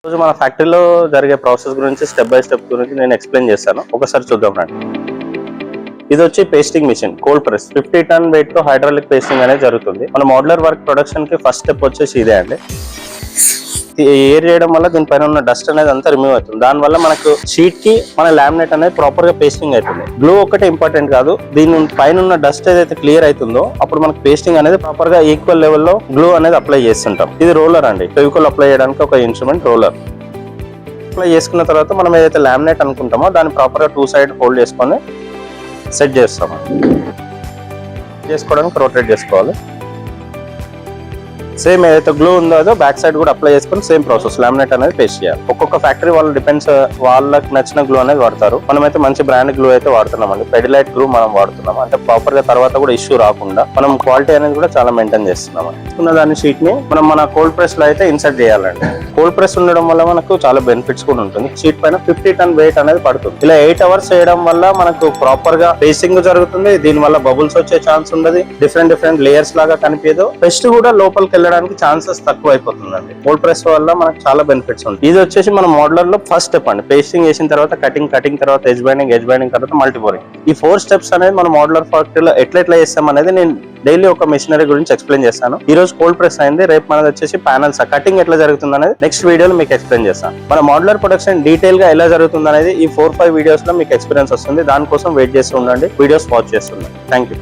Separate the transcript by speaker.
Speaker 1: రోజు మన ఫ్యాక్టరీలో జరిగే ప్రాసెస్ గురించి స్టెప్ బై స్టెప్ గురించి నేను ఎక్స్ప్లెయిన్ చేస్తాను. ఒకసారి చూద్దాం రండి. ఇది వచ్చి పేస్టింగ్ మిషన్, కోల్డ్ ప్రెస్. 50 టన్ వెయిట్ తో హైడ్రాలిక్ పేస్టింగ్ అనేది జరుగుతుంది. మన మోడ్యులర్ వర్క్ ప్రొడక్షన్ కి ఫస్ట్ స్టెప్ వచ్చేసి ఇదే అండి. ఎయిర్ చేయడం వల్ల దీనిపైన ఉన్న డస్ట్ అనేది అంతా రిమూవ్ అవుతుంది. దానివల్ల మనకు షీట్ కి మన లామినేట్ అనేది ప్రాపర్ గా పేస్టింగ్ అవుతుంది. గ్లూ ఒకటే ఇంపార్టెంట్ కాదు, దీని పైన ఉన్న డస్ట్ ఏదైతే క్లియర్ అవుతుందో అప్పుడు మనకు పేస్టింగ్ అనేది ప్రాపర్ గా ఈక్వల్ లెవెల్లో గ్లూ అనేది అప్లై చేస్తుంటాం. ఇది రోలర్ అండి, ఫెవికాల్ అప్లై చేయడానికి ఒక ఇన్స్ట్రుమెంట్ రోలర్. అప్లై చేసుకున్న తర్వాత మనం ఏదైతే లామినేట్ అనుకుంటామో దాన్ని ప్రాపర్ గా 2 సైడ్ హోల్డ్ చేసుకొని సెట్ చేస్తాము. చేసుకోవడానికి రొటేట్ చేసుకోవాలి. సేమ్ ఏదైతే గ్లూ ఉందో అదో బ్యాక్ సైడ్ కూడా అప్లై చేసుకొని సేమ్ ప్రాసెస్ లామినేట్ అనేది పేస్ట్ చేయాలి. ఒక్కొక్క ఫ్యాక్టరీ వాళ్ళు డిపెండ్స్, వాళ్ళకి నచ్చిన గ్లూ అనేది వాడతారు. మనమైతే మంచి బ్రాండ్ గ్లూ అయితే వాడుతున్నామండి. పెడిలైట్ గ్లూ మనం వాడుతున్నాం. అంటే ప్రాపర్ గా తర్వాత కూడా ఇష్యూ రాకుండా మనం క్వాలిటీ అనేది కూడా చాలా మెయింటైన్ చేస్తున్నాం. ఉన్న దాని షీట్ ని మనం మన కోల్డ్ ప్రెస్ లో అయితే ఇన్సర్ట్ చేయాలండి. కోల్డ్ ప్రెస్ ఉండడం వల్ల మనకు చాలా బెనిఫిట్స్ కూడా ఉంటుంది. షీట్ పైన 50 టన్ వెయిట్ అనేది పడుతుంది. ఇలా 8 అవర్స్ చేయడం వల్ల మనకు ప్రాపర్ గా పేస్టింగ్ జరుగుతుంది. దీని వల్ల బబుల్స్ వచ్చే ఛాన్స్ ఉండదు. డిఫరెంట్ లేయర్స్ లాగా కనిపించదు. పెస్ట్ కూడా లోపలికి వెళ్ళడానికి ఛాన్సెస్ తక్కువ అయిపోతుందండి. కోల్డ్ ప్రెస్ వల్ల మనకు చాలా బెనిఫిట్స్ ఉంటాయి. ఇది వచ్చేసి మన మోడలర్ లో ఫస్ట్ స్టెప్ అండి. పేస్టింగ్ చేసిన తర్వాత కటింగ్ తర్వాత ఎడ్జ్ బైండింగ్ తర్వాత మల్టీపోరింగ్. ఈ 4 స్టెప్స్ అనేది మన మోడలర్ ఫ్యాక్టరీలో ఎట్లా చేస్తాం అనేది నేను డైలీ ఒక మెషినరీ గురించి ఎక్స్ప్లెయిన్ చేస్తాను. ఈ రోజు కోల్డ్ ప్రెస్ అయింది, రేపు మనది వచ్చేసి ప్యానల్స్ కటింగ్ ఎట్లా జరుగుతుంది అనేది నెక్స్ట్ వీడియోలో మీకు ఎక్స్ప్లెయిన్ చేస్తాను. మన మోడలర్ ప్రొడక్షన్ డీటెయిల్ గా ఎలా జరుగుతుంది అనేది ఈ 4-5 వీడియోస్ లో మీకు ఎక్స్పీరియన్స్ వస్తుంది. దానికోసం వెయిట్ చేస్తూ ఉండండి, వీడియోస్ వాచ్ చేస్తుండండి. Thank you.